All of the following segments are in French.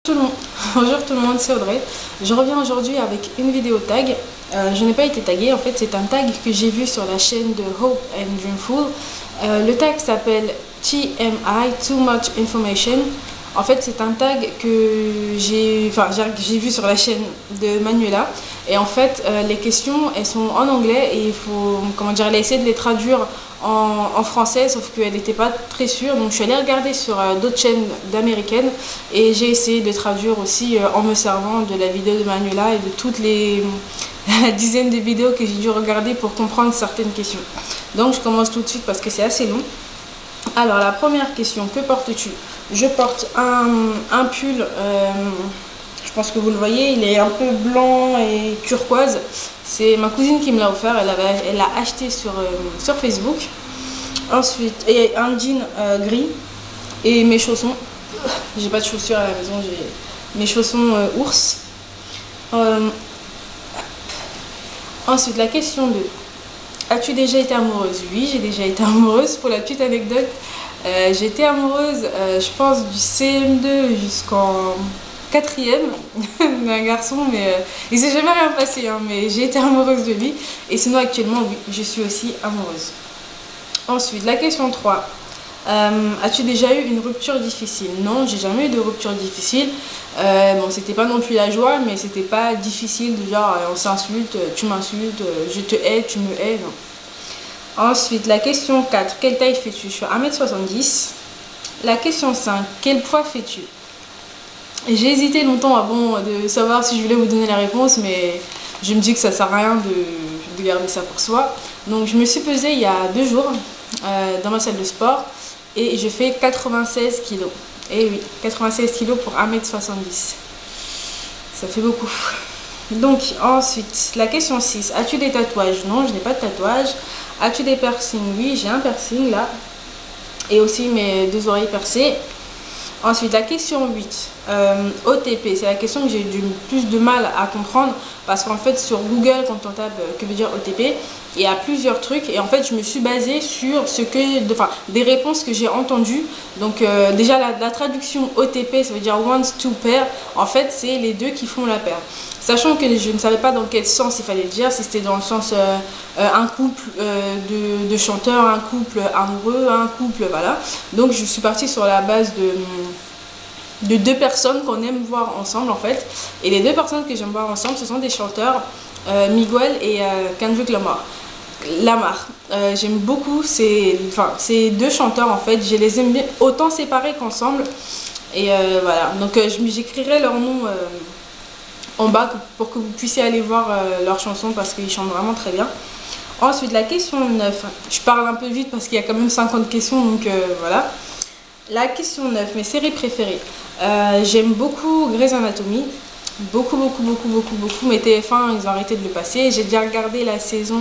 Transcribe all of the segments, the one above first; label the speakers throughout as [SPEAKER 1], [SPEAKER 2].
[SPEAKER 1] Tout le monde. Bonjour tout le monde, c'est Audrey. Je reviens aujourd'hui avec une vidéo tag. Je n'ai pas été taguée, en fait c'est un tag que j'ai vu sur la chaîne de Hope and Dreamful. Le tag s'appelle TMI, Too Much Information. En fait c'est un tag que j'ai vu sur la chaîne de Manuela. Et en fait les questions elles sont en anglais et il faut, elle a essayé de les traduire en français, sauf qu'elle n'était pas très sûre, donc je suis allée regarder sur d'autres chaînes d'américaines et j'ai essayé de traduire aussi en me servant de la vidéo de Manuela et de toutes les dizaines de vidéos que j'ai dû regarder pour comprendre certaines questions. Donc je commence tout de suite parce que c'est assez long. Alors la première question, que portes-tu? Je porte un pull, je pense que vous le voyez, il est un peu blanc et turquoise. C'est ma cousine qui me l'a offert, elle l'a acheté sur Facebook. Ensuite, et un jean gris et mes chaussons. J'ai pas de chaussures à la maison, j'ai mes chaussons ours. Ensuite, la question 2. As-tu déjà été amoureuse? Oui, j'ai déjà été amoureuse. Pour la petite anecdote, j'ai été amoureuse, je pense, du CM2 jusqu'en 4e d'un garçon, mais il s'est jamais rien passé, hein, mais j'ai été amoureuse de lui. Et sinon, actuellement, oui, je suis aussi amoureuse. Ensuite, la question 3. As-tu déjà eu une rupture difficile? Non, j'ai jamais eu de rupture difficile. Bon, c'était pas non plus la joie, mais c'était pas difficile, du genre on s'insulte, tu m'insultes, je te hais, tu me hais, non. Ensuite, la question 4. Quelle taille fais-tu? Je suis 1m70. La question 5. Quel poids fais-tu? J'ai hésité longtemps avant de savoir si je voulais vous donner la réponse, mais je me dis que ça sert à rien de garder ça pour soi. Donc je me suis pesée il y a 2 jours dans ma salle de sport et je fais 96 kg. Et oui, 96 kg pour 1m70. Ça fait beaucoup. Donc ensuite, la question 6. As-tu des tatouages? Non, je n'ai pas de tatouage. As-tu des piercings? Oui, j'ai un piercing là. Et aussi mes 2 oreilles percées. Ensuite, la question 8, OTP, c'est la question que j'ai eu le plus de mal à comprendre parce qu'en fait sur Google, quand on tape que veut dire OTP, il y a plusieurs trucs et en fait je me suis basée sur des réponses que j'ai entendues. Donc déjà la traduction OTP, ça veut dire wants to pair, en fait c'est les deux qui font la paire. Sachant que je ne savais pas dans quel sens il fallait le dire, si c'était dans le sens un couple de chanteurs, un couple amoureux, un couple, voilà. Donc je suis partie sur la base de 2 personnes qu'on aime voir ensemble en fait. Et les 2 personnes que j'aime voir ensemble, ce sont des chanteurs, Miguel et Kendrick Lamar. J'aime beaucoup ces 2 chanteurs en fait, je les aime bien autant séparés qu'ensemble. Et voilà, donc j'écrirai leur nom en bas pour que vous puissiez aller voir leurs chansons parce qu'ils chantent vraiment très bien. Ensuite, la question 9. Je parle un peu vite parce qu'il y a quand même 50 questions, donc voilà. La question 9, mes séries préférées. J'aime beaucoup Grey's Anatomy. Beaucoup. Mais TF1, ils ont arrêté de le passer. J'ai déjà regardé la saison,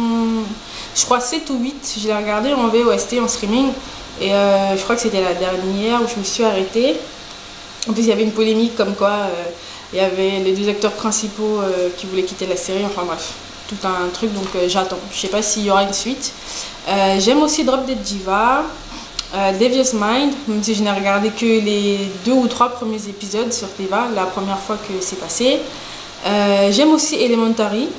[SPEAKER 1] je crois 7 ou 8. Je l'ai regardé en VOST, en streaming. Et je crois que c'était la dernière où je me suis arrêtée. En plus, il y avait une polémique comme quoi il y avait les 2 acteurs principaux qui voulaient quitter la série. Enfin bref, tout un truc. Donc j'attends. Je sais pas s'il y aura une suite. J'aime aussi Drop Dead Diva. Devious Mind, même si je n'ai regardé que les 2 ou 3 premiers épisodes sur Teva, la première fois que c'est passé. J'aime aussi Elementary.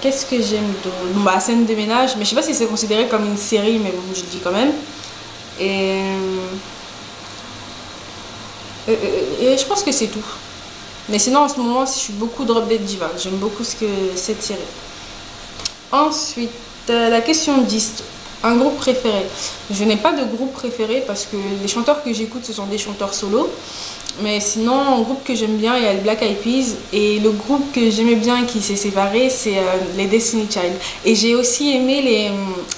[SPEAKER 1] Qu'est-ce que j'aime d'autre? Bon, bah, Scène de ménage, mais je sais pas si c'est considéré comme une série, mais bon, je le dis quand même. Et je pense que c'est tout. Mais sinon, en ce moment, je suis beaucoup Drop Dead Diva. J'aime beaucoup cette série. Ensuite, la question 10. Un groupe préféré. Je n'ai pas de groupe préféré parce que les chanteurs que j'écoute ce sont des chanteurs solo. Mais sinon, un groupe que j'aime bien, il y a le Black Eyed Peas. Et le groupe que j'aimais bien qui s'est séparé, c'est les Destiny Child. Et j'ai aussi aimé les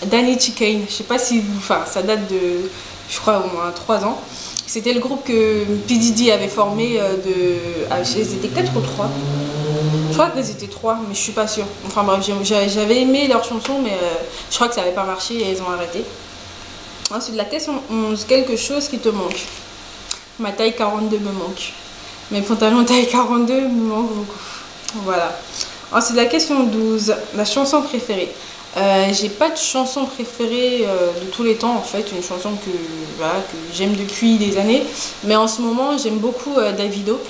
[SPEAKER 1] Danity Kane. Je sais pas si ça date de, je crois, au moins 3 ans. C'était le groupe que P. Diddy avait formé ils étaient 4 ou 3. Je crois qu'ils étaient 3, mais je suis pas sûre. Enfin bref, j'avais aimé leurs chansons, mais je crois que ça n'avait pas marché et ils ont arrêté. Ensuite, la question 11. Quelque chose qui te manque? Ma taille 42 me manque. Mes pantalons taille 42 me manquent beaucoup. Voilà. Ensuite, la question 12. La chanson préférée. J'ai pas de chanson préférée de tous les temps en fait, une chanson voilà, que j'aime depuis des années. Mais en ce moment, j'aime beaucoup Davido.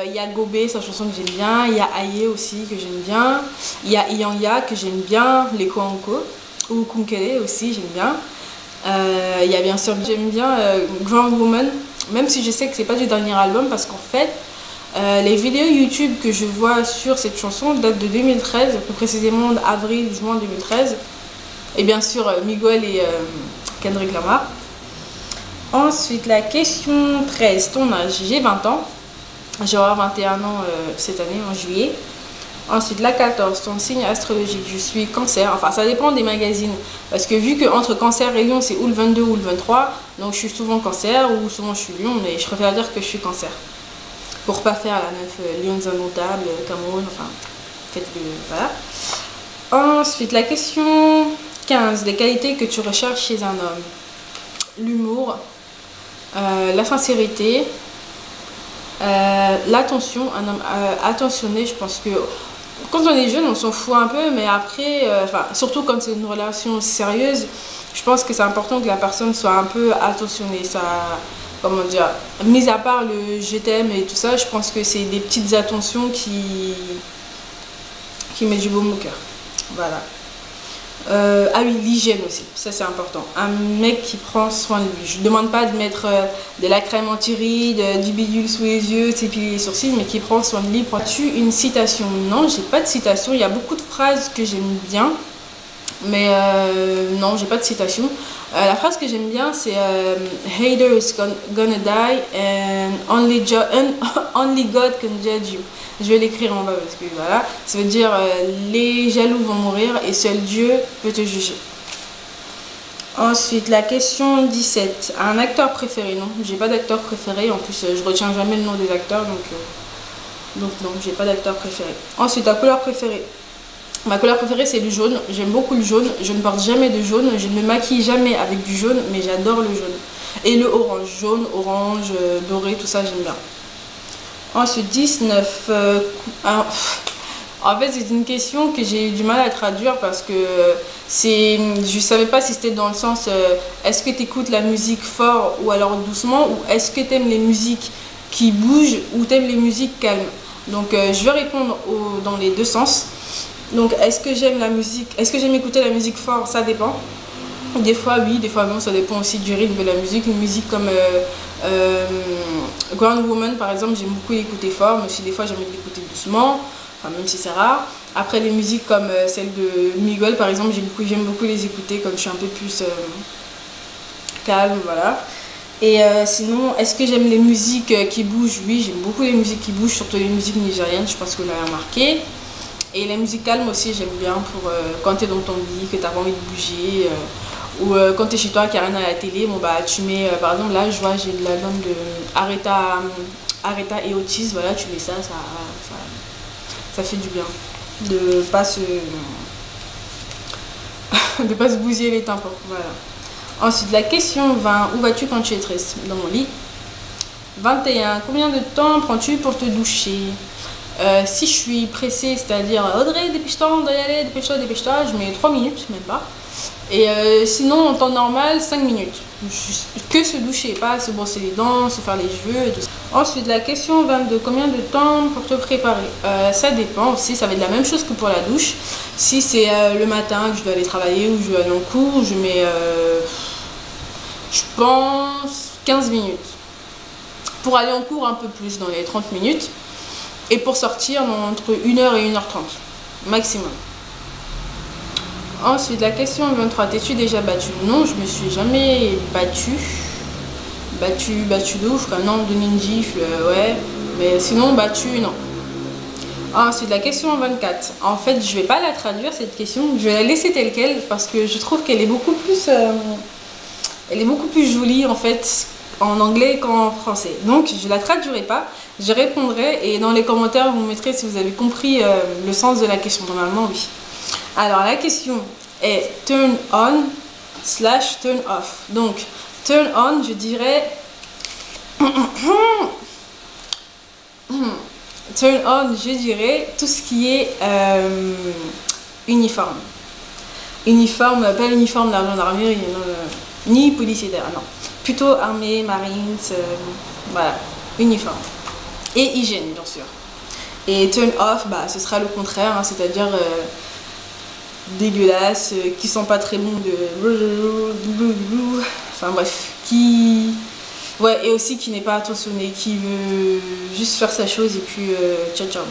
[SPEAKER 1] Il y a Gobé, sa chanson que j'aime bien. Il y a Aye aussi que j'aime bien. Il y a Iyanya que j'aime bien. Leko Anko. Ou Kunkele aussi, j'aime bien. Il y a bien sûr, j'aime bien Grown Woman. Même si je sais que c'est pas du dernier album parce qu'en fait, les vidéos YouTube que je vois sur cette chanson datent de 2013, plus précisément d'avril-juin 2013. Et bien sûr, Miguel et Kendrick Lamar. Ensuite, la question 13, ton âge. J'ai 20 ans. J'aurai 21 ans cette année, en juillet. Ensuite, la 14, ton signe astrologique. Je suis cancer. Enfin, ça dépend des magazines. Parce que vu que entre cancer et lion, c'est ou le 22 ou le 23. Donc, je suis souvent cancer ou souvent je suis lion. Mais je préfère dire que je suis cancer. Pour pas faire la meuf lions indomptables, Cameroun. Enfin, faites-le. Voilà. Ensuite, la question 15. Les qualités que tu recherches chez un homme. L'humour. La sincérité. L'attention, un homme attentionné, je pense que quand on est jeune on s'en fout un peu, mais après, surtout quand c'est une relation sérieuse, je pense que c'est important que la personne soit un peu attentionnée. Ça, comment dire, mis à part le je t'aime et tout ça, je pense que c'est des petites attentions qui mettent du baume au cœur. Voilà. Ah oui, l'hygiène aussi, ça c'est important. Un mec qui prend soin de lui. Je ne demande pas de mettre de la crème anti-rides, du bidule sous les yeux, de s'épiler les sourcils, mais qui prend soin de lui. As-tu une citation? Non, j'ai pas de citation. Il y a beaucoup de phrases que j'aime bien, mais non, j'ai pas de citation. La phrase que j'aime bien, c'est Hater is gonna die and only God can judge you. Je vais l'écrire en bas parce que voilà, ça veut dire les jaloux vont mourir et seul Dieu peut te juger. Ensuite, la question 17. Un acteur préféré? Non, j'ai pas d'acteur préféré. En plus, je retiens jamais le nom des acteurs, donc non, j'ai pas d'acteur préféré. Ensuite, ta couleur préférée? Ma couleur préférée, c'est le jaune. J'aime beaucoup le jaune. Je ne porte jamais de jaune. Je ne me maquille jamais avec du jaune, mais j'adore le jaune. Et le orange. Jaune, orange, doré, tout ça, j'aime bien. Ensuite, 19. En fait, c'est une question que j'ai eu du mal à traduire parce que je savais pas si c'était dans le sens est-ce que tu écoutes la musique fort ou alors doucement, ou est-ce que tu aimes les musiques qui bougent ou tu aimes les musiques calmes. Donc, je vais répondre dans les deux sens. Donc, est-ce que j'aime la musique? Est-ce que j'aime écouter la musique fort? Ça dépend. Des fois oui, des fois non, ça dépend aussi du rythme de la musique. Une musique comme Grown Woman par exemple, j'aime beaucoup l'écouter fort, mais aussi des fois j'aime l'écouter doucement, enfin, même si c'est rare. Après les musiques comme celle de Miguel par exemple, j'aime beaucoup les écouter comme je suis un peu plus calme, voilà. Et sinon, est-ce que j'aime les musiques qui bougent? Oui, j'aime beaucoup les musiques qui bougent, surtout les musiques nigériennes, je pense que vous l'avez remarqué. Et les musiques calmes aussi, j'aime bien pour quand tu es dans ton lit, que tu as envie de bouger. Ou quand tu es chez toi, qu'il n'y a rien à la télé, bon, bah, tu mets, par exemple, là, je vois, j'ai l'album de Aretha et Otis, voilà, tu mets ça fait du bien. De pas se bousiller les tympans, voilà. Ensuite, la question 20, où vas-tu quand tu es triste? Dans mon lit. 21, combien de temps prends-tu pour te doucher? Si je suis pressée, c'est-à-dire Audrey, dépêche-toi, on doit y aller, dépêche-toi, dépêche-toi, je mets 3 minutes, même pas. Et sinon, en temps normal, 5 minutes. Que se doucher, pas se brosser les dents, se faire les cheveux et tout ça. Ensuite, la question 22, combien de temps pour te préparer? Ça dépend aussi, ça va être la même chose que pour la douche. Si c'est le matin que je dois aller travailler ou je dois aller en cours, je mets, je pense, 15 minutes. Pour aller en cours, un peu plus, dans les 30 minutes. Et pour sortir, entre 1h et 1h30, maximum. Ensuite, la question 23, t'es-tu déjà battu? Non, je me suis jamais battue. Battu de ouf, comme non, donner une gifle, ouais. Mais sinon, battu, non. Ensuite, la question 24. En fait, je vais pas la traduire, cette question. Je vais la laisser telle quelle, parce que je trouve qu'elle est beaucoup plus... elle est beaucoup plus jolie, en fait, en anglais qu'en français. Donc, je la traduirai pas. Je répondrai, et dans les commentaires, vous mettrez si vous avez compris le sens de la question. Normalement, oui. Alors, la question est turn on / turn off. Donc, turn on, je dirais... turn on, je dirais tout ce qui est uniforme. uniforme, pas uniforme de la gendarmerie, ni policier d'ailleurs, non. Plutôt armée, marines, voilà, uniforme. Et hygiène, bien sûr. Et turn off, bah, ce sera le contraire, hein, c'est-à-dire dégueulasse, qui sent pas très bon de... Enfin bref, qui... Ouais, et aussi qui n'est pas attentionné, qui veut juste faire sa chose et puis ciao ciao.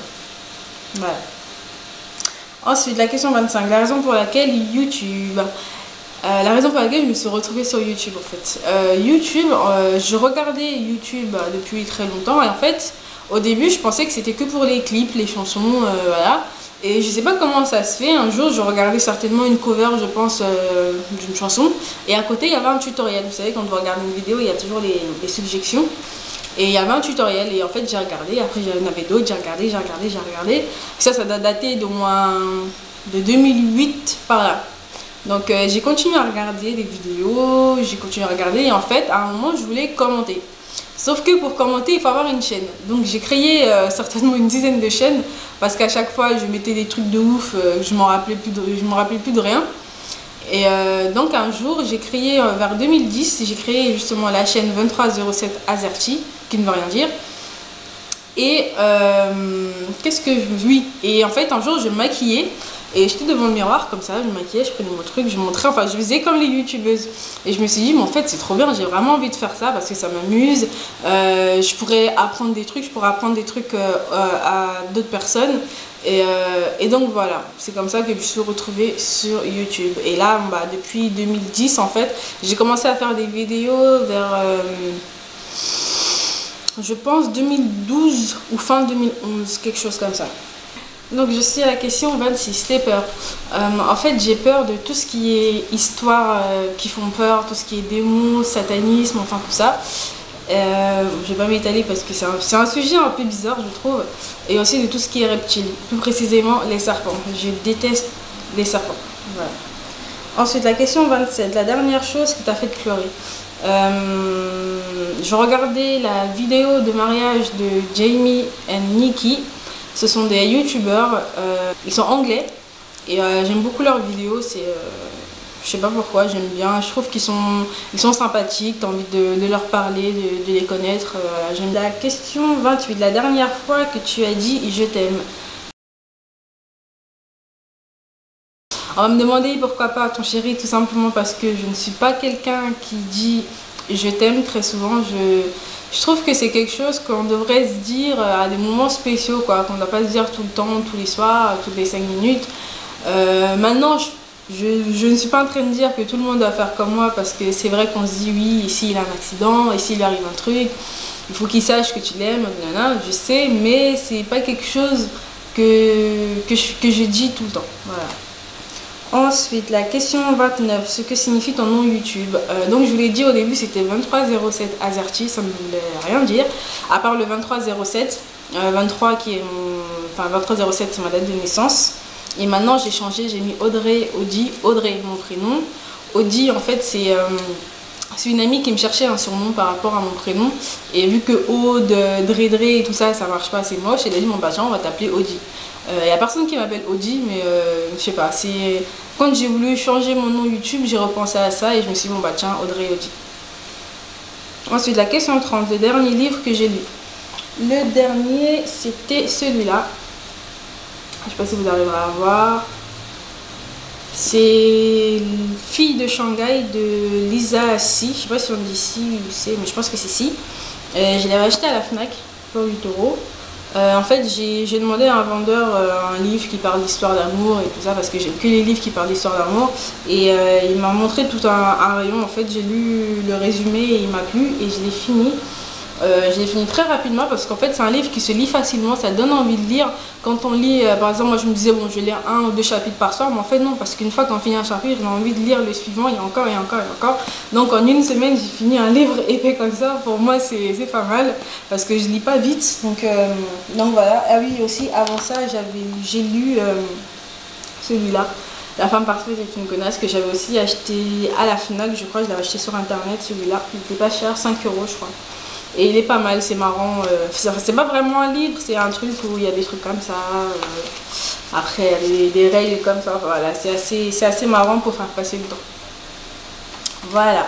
[SPEAKER 1] Voilà. Ensuite, la question 25, la raison pour laquelle YouTube... la raison pour laquelle je me suis retrouvée sur YouTube en fait. YouTube, je regardais YouTube depuis très longtemps et en fait, au début, je pensais que c'était que pour les clips, les chansons, voilà. Et je sais pas comment ça se fait, un jour je regardais certainement une cover, je pense, d'une chanson. Et à côté, il y avait un tutoriel. Vous savez, quand on regarde une vidéo, il y a toujours les suggestions. Et il y avait un tutoriel et en fait j'ai regardé, après il y en avait d'autres, j'ai regardé. Ça doit dater d'au moins de 2008 par là. Donc j'ai continué à regarder des vidéos, j'ai continué à regarder et en fait à un moment je voulais commenter. Sauf que pour commenter il faut avoir une chaîne. Donc j'ai créé certainement une dizaine de chaînes parce qu'à chaque fois je mettais des trucs de ouf, je m'en rappelais plus de rien. Et donc un jour j'ai créé vers 2010, j'ai créé justement la chaîne 2307 Azerty, qui ne veut rien dire. Et qu'est-ce que je... Oui, et en fait un jour je me maquillais et j'étais devant le miroir comme ça, je me maquillais, je prenais mon truc, je montrais, enfin je faisais comme les youtubeuses. Et je me suis dit, mais en fait c'est trop bien, j'ai vraiment envie de faire ça parce que ça m'amuse, je pourrais apprendre des trucs, à d'autres personnes. Et donc voilà, c'est comme ça que je me suis retrouvée sur YouTube. Et là, bah, depuis 2010 en fait, j'ai commencé à faire des vidéos vers... je pense 2012 ou fin 2011, quelque chose comme ça. Donc je suis à la question 26, les peurs. En fait j'ai peur de tout ce qui est histoire qui font peur, tout ce qui est démons, satanisme, enfin tout ça. Je vais pas m'étaler parce que c'est un sujet un peu bizarre je trouve. Et aussi de tout ce qui est reptile, plus précisément les serpents. Je déteste les serpents. Voilà. Ensuite la question 27, la dernière chose qui t'a fait pleurer. Je regardais la vidéo de mariage de Jamie et Nikki. Ce sont des youtubeurs, ils sont anglais et j'aime beaucoup leurs vidéos. Je sais pas pourquoi, j'aime bien. Je trouve qu'ils sont sympathiques, t'as envie de leur parler, de les connaître. J'aime. La question 28, la dernière fois que tu as dit je t'aime. On va me demander pourquoi pas ton chéri, tout simplement parce que je ne suis pas quelqu'un qui dit je t'aime très souvent. Je trouve que c'est quelque chose qu'on devrait se dire à des moments spéciaux, quoi, qu'on ne doit pas se dire tout le temps, tous les soirs, toutes les 5 minutes. Maintenant, je ne suis pas en train de dire que tout le monde doit faire comme moi parce que c'est vrai qu'on se dit oui, ici il a un accident, ici il arrive un truc, il faut qu'il sache que tu l'aimes, je sais, mais c'est pas quelque chose que je dis tout le temps. Voilà. Ensuite, la question 29, ce que signifie ton nom YouTube. Donc je vous l'ai dit au début, c'était 2307 Azerty, ça ne voulait rien dire, à part le 2307, 23 qui est enfin 2307 c'est ma date de naissance. Et maintenant j'ai changé, j'ai mis Audrey, Audrey mon prénom. Audi en fait c'est une amie qui me cherchait un surnom par rapport à mon prénom. Et vu que Aude, Dre et tout ça, ça marche pas, c'est moche, elle a dit bon bah tiens on va t'appeler Audi. Il n'y a personne qui m'appelle Audi, mais je sais pas, c'est quand j'ai voulu changer mon nom YouTube, j'ai repensé à ça et je me suis dit bon bah tiens, Audrey Audi. Ensuite la question 30, le dernier livre que j'ai lu. Le dernier c'était celui-là. Je sais pas si vous arriverez à voir. C'est Fille de Shanghai de Lisa Si. Je sais pas si on dit Si ou c'est, mais je pense que c'est Si. Je l'avais acheté à la Fnac pour 8 €. En fait, j'ai demandé à un vendeur un livre qui parle d'histoire d'amour et tout ça parce que j'aime que les livres qui parlent d'histoire d'amour. Et il m'a montré tout un rayon. En fait, j'ai lu le résumé et il m'a plu et je l'ai fini. Je l'ai fini très rapidement parce qu'en fait c'est un livre qui se lit facilement, ça donne envie de lire. Quand on lit, par exemple moi je me disais bon je vais lire 1 ou 2 chapitres par soir, mais en fait non, parce qu'une fois qu'on finit un chapitre, j'ai envie de lire le suivant et encore et encore et encore. Donc en une semaine j'ai fini un livre épais comme ça, pour moi c'est pas mal, parce que je lis pas vite. Donc voilà, ah oui aussi avant ça j'ai lu celui-là. La femme parfaite est une connasse, que j'avais aussi acheté à la Fnac, je crois, je l'avais acheté sur internet celui-là, il était pas cher, 5 € je crois. Et il est pas mal, c'est marrant. C'est pas vraiment un livre, c'est un truc où il y a des trucs comme ça. Après, il y a des règles comme ça. Voilà, c'est assez marrant pour faire passer le temps. Voilà.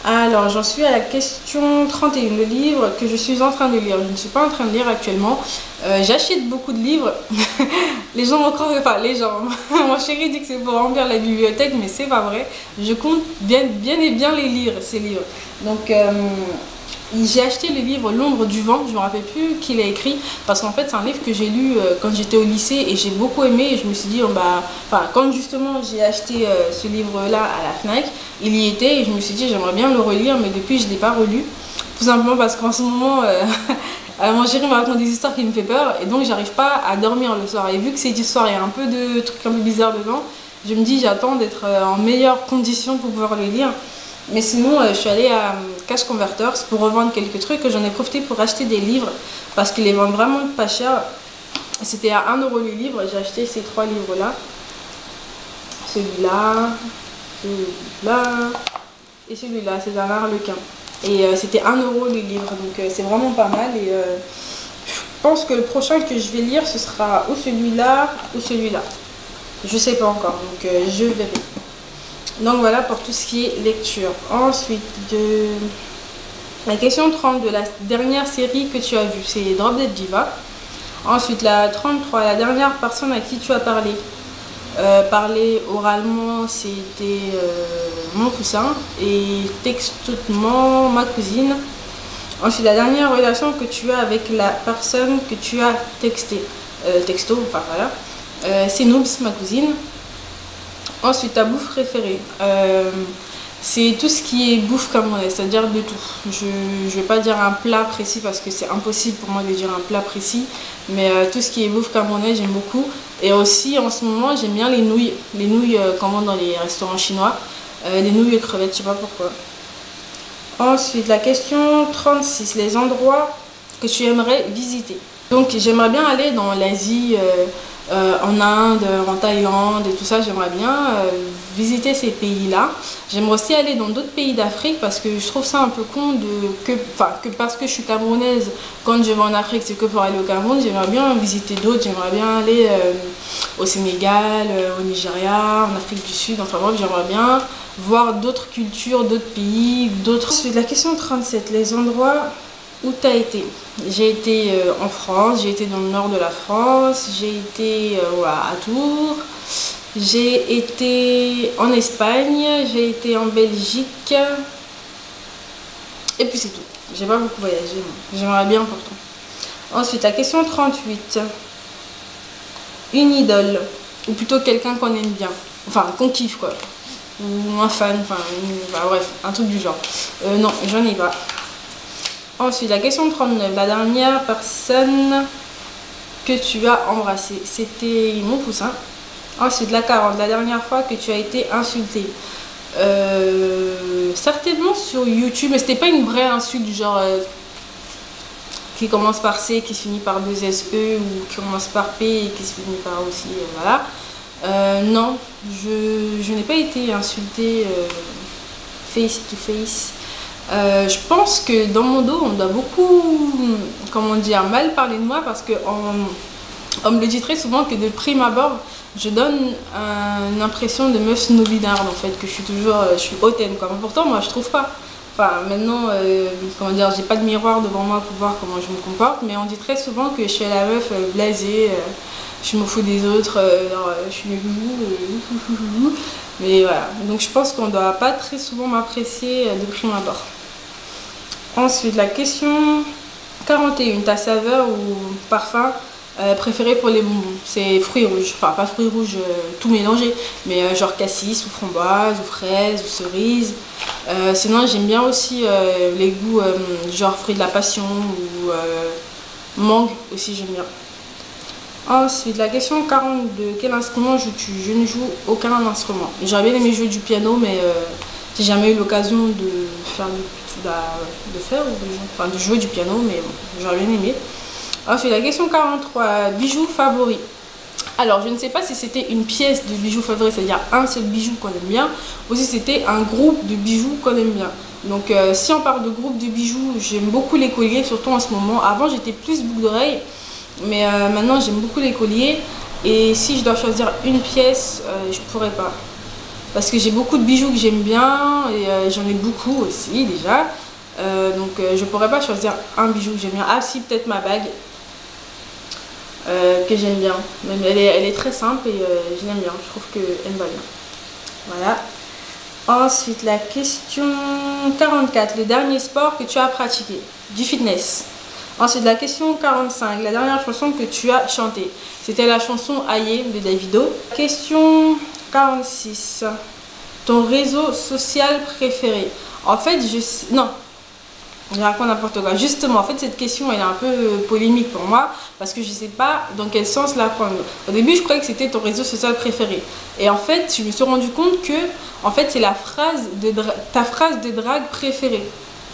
[SPEAKER 1] Alors, j'en suis à la question 31, le livre que je suis en train de lire. Je ne suis pas en train de lire actuellement. J'achète beaucoup de livres. Les gens vont croire, enfin les gens, mon chéri dit que c'est pour remplir la bibliothèque, mais c'est pas vrai. Je compte bien et bien les lire, ces livres. Donc, j'ai acheté le livre L'ombre du vent, je ne me rappelle plus qui l'a écrit, parce qu'en fait c'est un livre que j'ai lu quand j'étais au lycée et j'ai beaucoup aimé et je me suis dit, quand justement j'ai acheté ce livre-là à la FNAC, il y était et je me suis dit j'aimerais bien le relire, mais depuis je ne l'ai pas relu, tout simplement parce qu'en ce moment mon chéri me raconte des histoires qui me fait peur et donc j'arrive pas à dormir le soir, et vu que cette histoire, il y a un peu de trucs un peu bizarres dedans, je me dis j'attends d'être en meilleure condition pour pouvoir le lire. Mais sinon, je suis allée à Cash Converters pour revendre quelques trucs que j'en ai profité pour acheter des livres parce qu'ils les vendent vraiment pas cher. C'était à 1 € le livre. J'ai acheté ces 3 livres-là. Celui-là, celui-là et celui-là. C'est un Harlequin. Et c'était 1 € le livre. Donc c'est vraiment pas mal. Et je pense que le prochain que je vais lire, ce sera ou celui-là ou celui-là. Je sais pas encore. Donc je verrai. Donc voilà pour tout ce qui est lecture. Ensuite, la question 30 de la dernière série que tu as vue, c'est Drop Dead Diva. Ensuite, la 33, la dernière personne à qui tu as parlé. Parler oralement, c'était mon cousin, et textuellement ma cousine. Ensuite, la dernière relation que tu as avec la personne que tu as texté, texto, enfin voilà, c'est Noobs, ma cousine. Ensuite, ta bouffe préférée, c'est tout ce qui est bouffe camerounaise, c'est-à-dire de tout. Je ne vais pas dire un plat précis parce que c'est impossible pour moi de dire un plat précis, mais tout ce qui est bouffe camerounaise, j'aime beaucoup. Et aussi, en ce moment, j'aime bien les nouilles qu'on vend dans les restaurants chinois, les nouilles et crevettes, je sais pas pourquoi. Ensuite, la question 36, les endroits que tu aimerais visiter. Donc, j'aimerais bien aller dans l'Asie, en Inde, en Thaïlande et tout ça. J'aimerais bien visiter ces pays-là. J'aimerais aussi aller dans d'autres pays d'Afrique parce que je trouve ça un peu con que parce que je suis camerounaise, quand je vais en Afrique, c'est que pour aller au Cameroun. J'aimerais bien visiter d'autres. J'aimerais bien aller au Sénégal, au Nigeria, en Afrique du Sud. Enfin bref, j'aimerais bien voir d'autres cultures, d'autres pays, d'autres... Ensuite, la question 37, les endroits où tu as été. J'ai été en France, j'ai été dans le nord de la France, j'ai été à Tours, j'ai été en Espagne, j'ai été en Belgique, et puis c'est tout. J'ai pas beaucoup voyagé, j'aimerais bien pourtant. Ensuite, la question 38. Une idole, ou plutôt quelqu'un qu'on aime bien, enfin qu'on kiffe quoi, ou un fan, enfin bref, un truc du genre. Non, j'en ai pas. Ensuite, la question 39, la dernière personne que tu as embrassée, c'était mon cousin. Ensuite, la 40, la dernière fois que tu as été insultée. Certainement sur YouTube, mais c'était pas une vraie insulte du genre qui commence par C, qui se finit par 2 SE, ou qui commence par P et qui se finit par aussi, voilà. Non, je n'ai pas été insultée face to face. Je pense que dans mon dos, on doit beaucoup, comment dire, mal parler de moi parce qu'on me le dit très souvent que de prime abord, je donne une impression de meuf snobinarde en fait, que je suis hautaine quoi. Mais pourtant, moi je trouve pas. Enfin, maintenant, comment dire, j'ai pas de miroir devant moi pour voir comment je me comporte, mais on dit très souvent que je suis la meuf blasée, je me fous des autres, je suis mais voilà. Donc je pense qu'on doit pas très souvent m'apprécier de prime abord. Ensuite, la question 41, ta saveur ou parfum préféré pour les bonbons. C'est fruits rouges, enfin pas fruits rouges tout mélangé, mais genre cassis ou framboise ou fraise ou cerise. Sinon j'aime bien aussi les goûts genre fruits de la passion ou mangue aussi, j'aime bien. Ensuite, la question 42, quel instrument joues-tu? Je ne joue aucun instrument. J'aurais bien aimé jouer du piano, mais j'ai jamais eu l'occasion de faire de jouer du piano, mais bon, j'aurais bien aimé. Ensuite, la question 43, bijoux favoris. Alors, je ne sais pas si c'était une pièce de bijoux favoris, c'est-à-dire un seul bijou qu'on aime bien, ou si c'était un groupe de bijoux qu'on aime bien. Donc si on parle de groupe de bijoux, j'aime beaucoup les colliers, surtout en ce moment. Avant j'étais plus boucle d'oreille, mais maintenant j'aime beaucoup les colliers. Et si je dois choisir une pièce, je pourrais pas. Parce que j'ai beaucoup de bijoux que j'aime bien et j'en ai beaucoup aussi déjà. Donc je pourrais pas choisir un bijou que j'aime bien. Ah si, peut-être ma bague que j'aime bien. Même elle est très simple et je l'aime bien. Je trouve qu'elle me va bien. Voilà. Ensuite, la question 44. Le dernier sport que tu as pratiqué? Du fitness. Ensuite, la question 45. La dernière chanson que tu as chantée? C'était la chanson Aïe de Davido. Question 46. Ton réseau social préféré? En fait, non, je raconte n'importe quoi. Justement, en fait, cette question, elle est un peu polémique pour moi parce que je ne sais pas dans quel sens la prendre. Au début, je croyais que c'était ton réseau social préféré. Et en fait, je me suis rendu compte que, en fait, c'est ta phrase de drague préférée.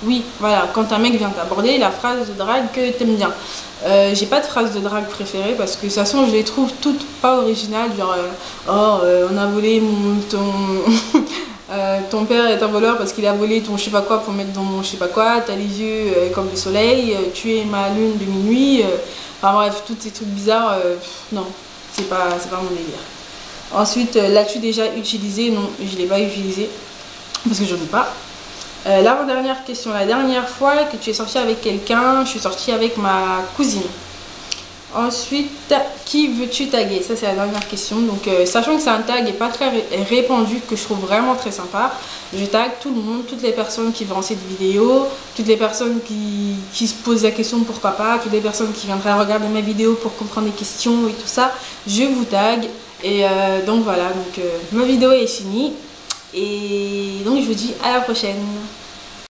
[SPEAKER 1] Oui, voilà, quand un mec vient t'aborder, la phrase de drague que t'aimes bien. J'ai pas de phrase de drague préférée parce que de toute façon, je les trouve toutes pas originales. Genre, on a volé ton. Ton père est un voleur parce qu'il a volé ton je sais pas quoi pour mettre dans mon je sais pas quoi, t'as les yeux comme le soleil, tu es ma lune de minuit, enfin bref, tous ces trucs bizarres, non, c'est pas mon délire. Ensuite, l'as-tu déjà utilisé? Non, je l'ai pas utilisé parce que je n'en ai pas. L'avant-dernière question, la dernière fois que tu es sortie avec quelqu'un, je suis sortie avec ma cousine. Ensuite, qui veux-tu taguer? Ça, c'est la dernière question. Donc, sachant que c'est un tag et pas très répandu, que je trouve vraiment très sympa, je tag tout le monde, toutes les personnes qui verront cette vidéo, toutes les personnes qui se posent la question pourquoi pas, toutes les personnes qui viendraient regarder mes vidéos pour comprendre les questions et tout ça. Je vous tag. Et donc, voilà. Donc, ma vidéo est finie. Et donc, je vous dis à la prochaine.